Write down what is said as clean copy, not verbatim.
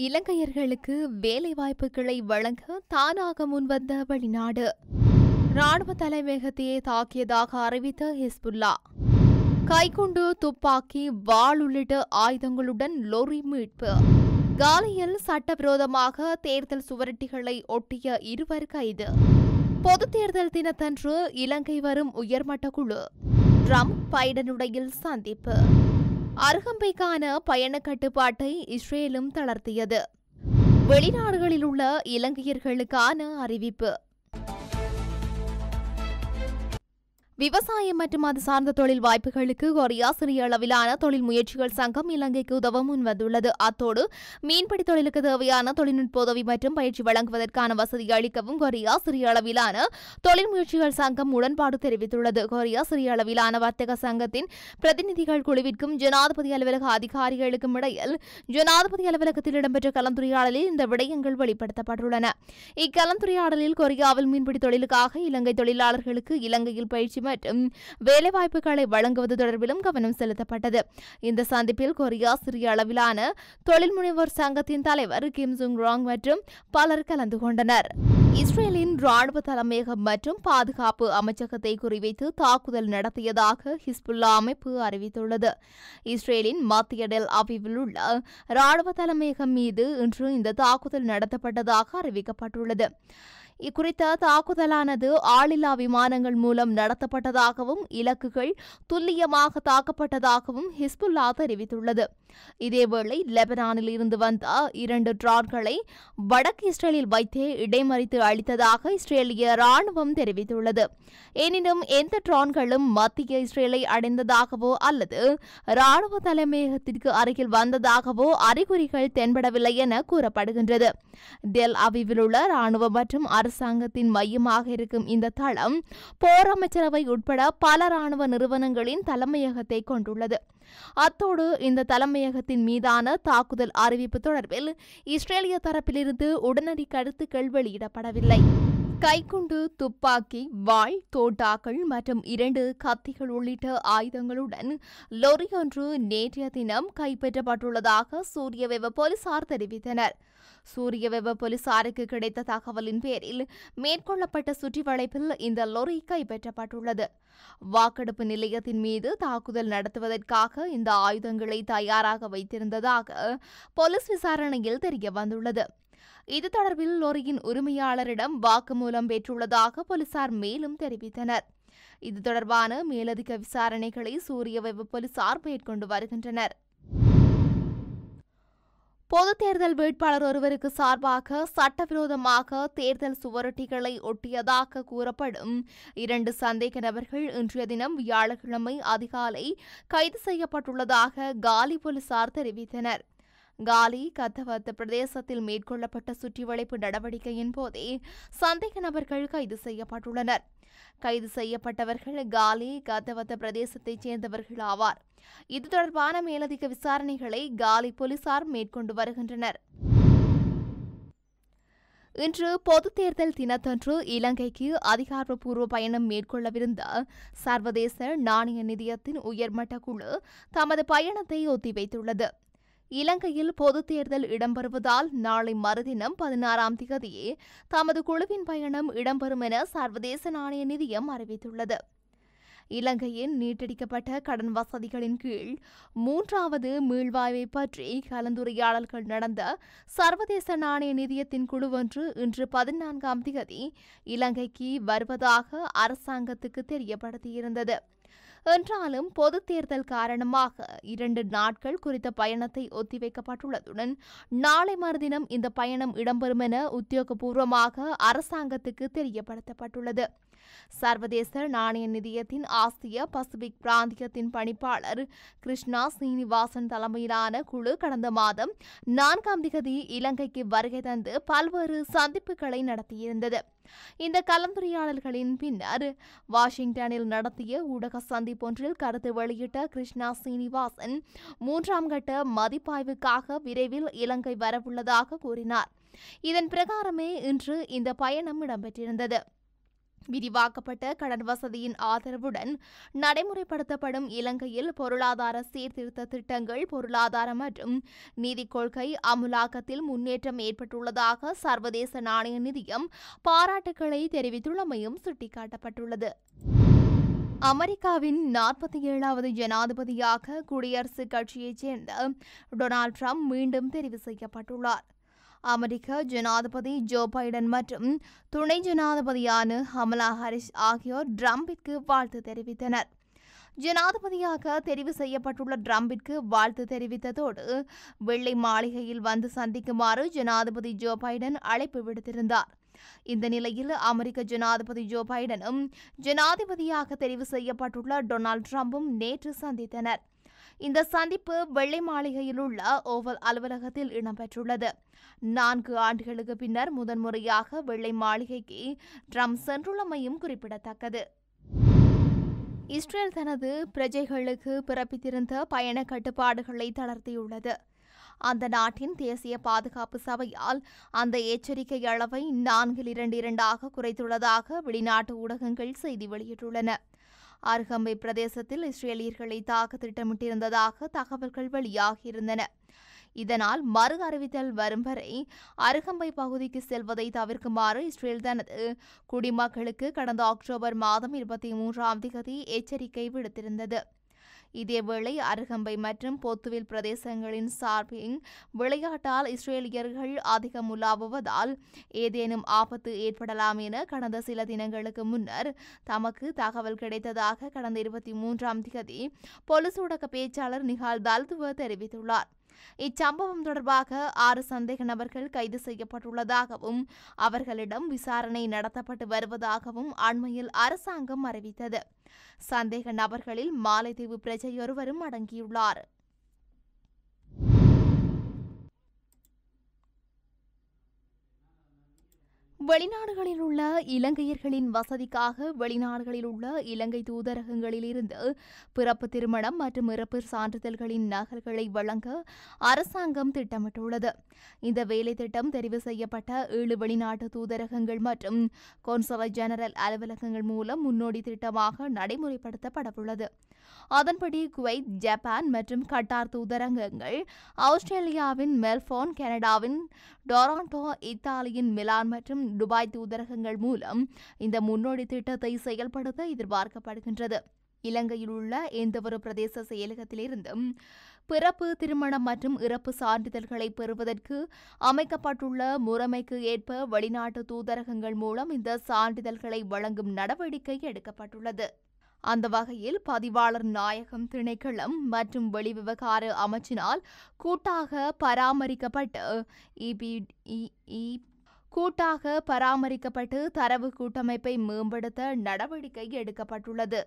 இலங்கையர்களுக்கு வேலைவாய்ப்புகளை வழங்க தானாக முன்வந்த வெளிநாடு. ராணுவ தலைமையகத்தையே தாக்கியதாக அறிவித்த ஹிஸ்புல்லா. கைக்குண்டு, துப்பாக்கி, வாள் உள்ளிட்ட ஆயுதங்களுடன் லொரி மீட்பு. காலியில் சட்டவிரோதமாக தேர்தல் சுவரொட்டிகளை ஒட்டிய 2 கைது. பொது தேர்தல் தினத்தன்று இலங்கை வரும் உயர்மட்ட குழு. ட்ரம்ப் பைடனுடைய சந்திப்பு. அருகம்பைக்கான பயண கட்டுப்பாட்டை இஸ்ரேலும் தளர்த்தியது. வெளிநாடுகளில் உள்ள இலங்கையர்களுக்கான அறிவிப்பு. விவசாயம் மற்றும் அது சார்ந்த தொழில் வாய்ப்புகளுக்கு கொரியா சிறிய அளவிலான தொழில் முயற்சிகள் சங்கம் இலங்கைக்கு உதவ முன்வந்துள்ளது. அத்தோடு மீன்பிடி தொழிலுக்கு தேவையான தொழில்நுட்ப உதவி மற்றும் பயிற்சி வழங்குவதற்கான வசதி அளிக்கவும் கொரியா சிறிய அளவிலான தொழில் முயற்சிகள் சங்கம் உடன்பாடு தெரிவித்துள்ளது. கொரியா சிறிய அளவிலான வர்த்தக சங்கத்தின் பிரதிநிதிகள் குழுவிற்கும் ஜனாதிபதி அலுவலக அதிகாரிகளுக்கும் இடையில் ஜனாதிபதி அலுவலகத்தில் இடம்பெற்ற கலந்துரையாடலில் இந்த விடயங்கள் வெளிப்படுத்தப்பட்டுள்ளன. இக்கலந்துரையாடலில் கொரியாவில் மீன்பிடி தொழிலுக்காக இலங்கை தொழிலாளர்களுக்கு இலங்கையில் பயிற்சி மற்றும் வேலைவாய்ப்புகளை வழங்குவது தொடர்பிலும் கவனம் செலுத்தப்பட்டது. இந்த சந்திப்பில் கொரியா சிறிய அளவிலான தொழில் முனைவோர் சங்கத்தின் தலைவர் கிம் சுங் ராங் மற்றும் பலர் கலந்து கொண்டனர். இஸ்ரேலின் ராணுவ தலைமையகம் மற்றும் பாதுகாப்பு அமைச்சகத்தை குறிவைத்து தாக்குதல் நடத்தியதாக ஹிஸ்புல்லா அமைப்பு அறிவித்துள்ளது. இஸ்ரேலின் மத்திய டெல் அவிவில் உள்ள ராணுவ தலைமையகம் மீது இன்று இந்த தாக்குதல் நடத்தப்பட்டதாக அறிவிக்கப்பட்டுள்ளது. இக்குறித்த தாக்குதலானது ஆளில்லா விமானங்கள் மூலம் நடத்தப்பட்டதாகவும் இலக்குகள் துல்லியமாக தாக்கப்பட்டதாகவும் ஹிஸ்புல்லா தெரிவித்துள்ளது. இதேவேளை லெபனானில் இருந்து வந்த 2 ட்ரோன்களை வடக்கு இஸ்ரேலில் வைத்தே இடைமறித்து அளித்ததாக இஸ்ரேலிய ராணுவம் தெரிவித்துள்ளது. எனினும் எந்த ட்ரோன்களும் மத்திய இஸ்ரேலை அடைந்ததாகவோ அல்லது ராணுவ தலைமையகத்திற்கு அருகில் வந்ததாகவோ அறிகுறிகள் தென்படவில்லை என கூறப்படுகின்றது. டெல் அவிவில் உள்ள ராணுவ மற்றும் அரசாங்கத்தின் மையமாக இருக்கும் இந்த தளம் போர் அமைச்சரவை உட்பட பல ராணுவ நிறுவனங்களின் தலைமையகத்தை கொண்டுள்ளது. அத்தோடு இந்த தலைமையகத்தின் மீதான தாக்குதல் அறிவிப்பு தொடர்பில் இஸ்ரேலிய தரப்பிலிருந்து உடனடி கருத்துக்கள் வெளியிடப்படவில்லை. கைக்குண்டு, துப்பாக்கி, வாள், தோட்டாக்கள் மற்றும் 2 கத்திகள் உள்ளிட்ட ஆயுதங்களுடன் லொரி ஒன்று நேற்றைய தினம் கைப்பற்றப்பட்டுள்ளதாக சூரியவெவ போலீசார் தெரிவித்தனர். சூரியவெவ போலீசாருக்கு கிடைத்த தகவலின் பேரில் மேற்கொள்ளப்பட்ட சுற்றிவளைப்பில் இந்த லொரி கைப்பற்றப்பட்டுள்ளது. வாக்கெடுப்பு நிலையத்தின் மீது தாக்குதல் நடத்துவதற்காக இந்த ஆயுதங்களை தயாராக வைத்திருந்ததாக போலீஸ் விசாரணையில் தெரியவந்துள்ளது. இது தொடர்பில் லொரியின் உரிமையாளரிடம் வாக்குமூலம் பெற்றுள்ளதாக போலீசார் மேலும் தெரிவித்தனர். இது தொடர்பான மேலதிக விசாரணைகளை சூரியவெவ போலீசார் மேற்கொண்டு வருகின்றனர். பொது தேர்தல் வேட்பாளர் ஒருவருக்கு சார்பாக சட்டவிரோதமாக தேர்தல் சுவரொட்டிகளை ஒட்டியதாக கூறப்படும் 2 சந்தேக நபர்கள் இன்றைய தினம் வியாழக்கிழமை அதிகாலை கைது செய்யப்பட்டுள்ளதாக காலி போலீசார் தெரிவித்தனர். காலி கத்தவத்த பிரதேசத்தில் மேற்கொள்ளப்பட்ட சுற்றிவளைப்பு நடவடிக்கையின் போதே சந்தேக நபர்கள் கைது செய்யப்பட்டுள்ளனர். கைது செய்யப்பட்டவர்கள் காலி கத்தவத்த பிரதேசத்தைச் சேர்ந்தவர்கள் ஆவார். இது தொடர்பான மேலதிக விசாரணைகளை காலி போலீசார் மேற்கொண்டு வருகின்றனர். இன்று பொது தேர்தல் தினத்தன்று இலங்கைக்கு அதிகாரப்பூர்வ பயணம் மேற்கொள்ளவிருந்த சர்வதேச நாணய நிதியத்தின் உயர்மட்ட குழு தமது பயணத்தை ஒத்திவைத்துள்ளது. இலங்கையில் பொது தேர்தல் இடம்பெறுவதால் நாளை மறுதினம் 16ஆம் தேதியே தமது குழுவின் பயணம் இடம்பெறும் என சர்வதேச நாணய நிதியம் அறிவித்துள்ளது. இலங்கையின் நீட்டடிக்கப்பட்ட கடன் வசதிகளின் கீழ் 3வது மீள்வாய்வை பற்றி கலந்துரையாடல்கள் நடந்த சர்வதேச நாணய நிதியத்தின் குழு ஒன்று இன்று 14ஆம் தேதி இலங்கைக்கு வருவதாக அரசாங்கத்துக்கு தெரியப்படுத்தியிருந்தது. என்றாலும் பொது தேர்தல் காரணமாக 2 நாட்கள் குறித்த பயணத்தை ஒத்திவைக்கப்பட்டுள்ளதுடன் நாளை மறுதினம் இந்த பயணம் இடம்பெறும் என உத்தியோகபூர்வமாக அரசாங்கத்துக்கு தெரியப்படுத்தப்பட்டுள்ளது. சர்வதேச நாணய நிதியத்தின் ஆசிய பசிபிக் பிராந்தியத்தின் பணிப்பாளர் கிருஷ்ணா சீனிவாசன் தலைமையிலான குழு கடந்த மாதம் 4ஆம் தேதி இலங்கைக்கு வருகை தந்து பல்வேறு சந்திப்புகளை நடத்தியிருந்தது. இந்த கலந்துரையாடல்களின் பின்னர் வாஷிங்டனில் நடத்திய ஊடக சந்திப்பொன்றில் கருத்து வெளியிட்ட கிருஷ்ணா சீனிவாசன் 3ஆம் கட்ட மதிப்பாய்வுக்காக விரைவில் இலங்கை வரவுள்ளதாக கூறினார். இதன் பிரகாரமே இன்று இந்த பயணம் இடம்பெற்றிருந்தது. விரிவாக்கப்பட்ட கடன் வசதியின் ஆதரவுடன் நடைமுறைப்படுத்தப்படும் இலங்கையில் பொருளாதார சீர்திருத்த திட்டங்கள், பொருளாதார மற்றும் நீதிக் கொள்கை அமுலாக்கத்தில் முன்னேற்றம் ஏற்பட்டுள்ளதாக சர்வதேச நாணய நிதியம் பாராட்டுக்களை தெரிவித்துள்ளமையும் சுட்டிக்காட்டப்பட்டுள்ளது. அமெரிக்காவின் 47வது ஜனாதிபதியாக குடியரசுக் கட்சியைச் சேர்ந்த டொனால்ட் ட்ரம்ப் மீண்டும் தெரிவு செய்யப்பட்டுள்ளார். அமெரிக்க ஜனாதிபதி ஜோ பைடன் மற்றும் துணை ஜனாதிபதியான கமலா ஹாரிஸ் ஆகியோர் ட்ரம்பிற்கு வாழ்த்து தெரிவித்தனர். ஜனாதிபதியாக தெரிவு செய்யப்பட்டுள்ள ட்ரம்பிற்கு வாழ்த்து தெரிவித்ததோடு வெள்ளை மாளிகையில் வந்து சந்திக்குமாறு ஜனாதிபதி ஜோ பைடன் அழைப்பு விடுத்திருந்தார். இந்த நிலையில் அமெரிக்க ஜனாதிபதி ஜோ பைடனும் ஜனாதிபதியாக தெரிவு செய்யப்பட்டுள்ள டொனால்ட் ட்ரம்பும் நேற்று சந்தித்தனர். இந்த சந்திப்பு வெள்ளை மாளிகையில் உள்ள ஓவல் அலுவலகத்தில் இடம்பெற்றுள்ளது. 4 ஆண்டுகளுக்கு பின்னர் முதன்முறையாக வெள்ளை மாளிகைக்கு ட்ரம்ப் சென்றுள்ளமையும் குறிப்பிடத்தக்கது. இஸ்ரேல் தனது பிரஜைகளுக்கு பிறப்பித்திருந்த பயண கட்டுப்பாடுகளை தளர்த்தியுள்ளது. அந்த நாட்டின் தேசிய பாதுகாப்பு சபையால் அந்த எச்சரிக்கை அளவை 4-2 குறைத்துள்ளதாக வெளிநாட்டு ஊடகங்கள் செய்தி வெளியிட்டுள்ளன. அருகம்பை பிரதேசத்தில் இஸ்ரேலியர்களை தாக்க திட்டமிட்டிருந்ததாக தகவல்கள் வெளியாகியிருந்தன. இதனால் மறு அறிவித்தல் வரும் வரை அருகம்பை பகுதிக்கு செல்வதை தவிர்க்குமாறு இஸ்ரேல் தனது குடிமக்களுக்கு கடந்த அக்டோபர் மாதம் 23ஆம் தேதி எச்சரிக்கை விடுத்திருந்தது. இதேவேளை அருகம்பை மற்றும் பொத்துவில் பிரதேசங்களின் சார்பிங் விளையாட்டால் இஸ்ரேலியர்கள் அதிகம் உலாவுவதால் ஏதேனும் ஆபத்து ஏற்படலாம் என கடந்த சில தினங்களுக்கு முன்னர் தமக்கு தகவல் கிடைத்ததாக கடந்த 23ஆம் தேதி பொலிஸ் ஊடக பேச்சாளர் நிஹால் தல்துவ தெரிவித்துள்ளார். இச்சம்பவம் தொடர்பாக 6 சந்தேக நபர்கள் கைது செய்யப்பட்டுள்ளதாகவும் அவர்களிடம் விசாரணை நடத்தப்பட்டு வருவதாகவும் அண்மையில் அரசாங்கம் அறிவித்தது. சந்தேக நபர்களில் மாலைதீவு பிரஜையொருவரும் அடங்கியுள்ளார். வெளிநாடுகளில் உள்ள இலங்கையர்களின் வசதிக்காக வெளிநாடுகளில் உள்ள இலங்கை தூதரகங்களிலிருந்து பிறப்பு, திருமணம் மற்றும் இறப்பு சான்றிதழ்களின் நகல்களை வழங்க அரசாங்கம் திட்டமிட்டுள்ளது. இந்த வேலை திட்டம் தெரிவு செய்யப்பட்ட 7 வெளிநாட்டு தூதரகங்கள் மற்றும் கொன்சுலேட் ஜெனரல் அலுவலகங்கள் மூலம் முன்னோடி திட்டமாக நடைமுறைப்படுத்தப்படவுள்ளது. அதன்படி குவைத், ஜப்பான் மற்றும் கட்டார் தூதரகங்கள், ஆஸ்திரேலியாவின் மெல்போர்ன், கனடாவின் டொராண்டோ, இத்தாலியின் மிலான் மற்றும் துபாய் தூதரகங்கள் மூலம் இந்த முன்னோடி திட்டத்தை செயல்படுத்த எதிர்பார்க்கப்படுகின்றது. இலங்கையில் உள்ள எந்தவொரு பிரதேச செயலகத்திலிருந்தும் பிறப்பு, திருமணம் மற்றும் இறப்பு சான்றிதழ்களை பெறுவதற்கு அமைக்கப்பட்டுள்ள முறைமைக்கு ஏற்ப வெளிநாட்டு தூதரகங்கள் மூலம் இந்த சான்றிதழ்களை வழங்கும் நடவடிக்கை எடுக்கப்பட்டுள்ளது. அந்த வகையில் பதிவாளர் நாயகம் திணைக்களம் மற்றும் வெளிவிவகார அமைச்சினால் கூட்டாக பராமரிக்கப்பட்டு தரவு கூட்டமைப்பை மேம்படுத்த நடவடிக்கை எடுக்கப்பட்டுள்ளது.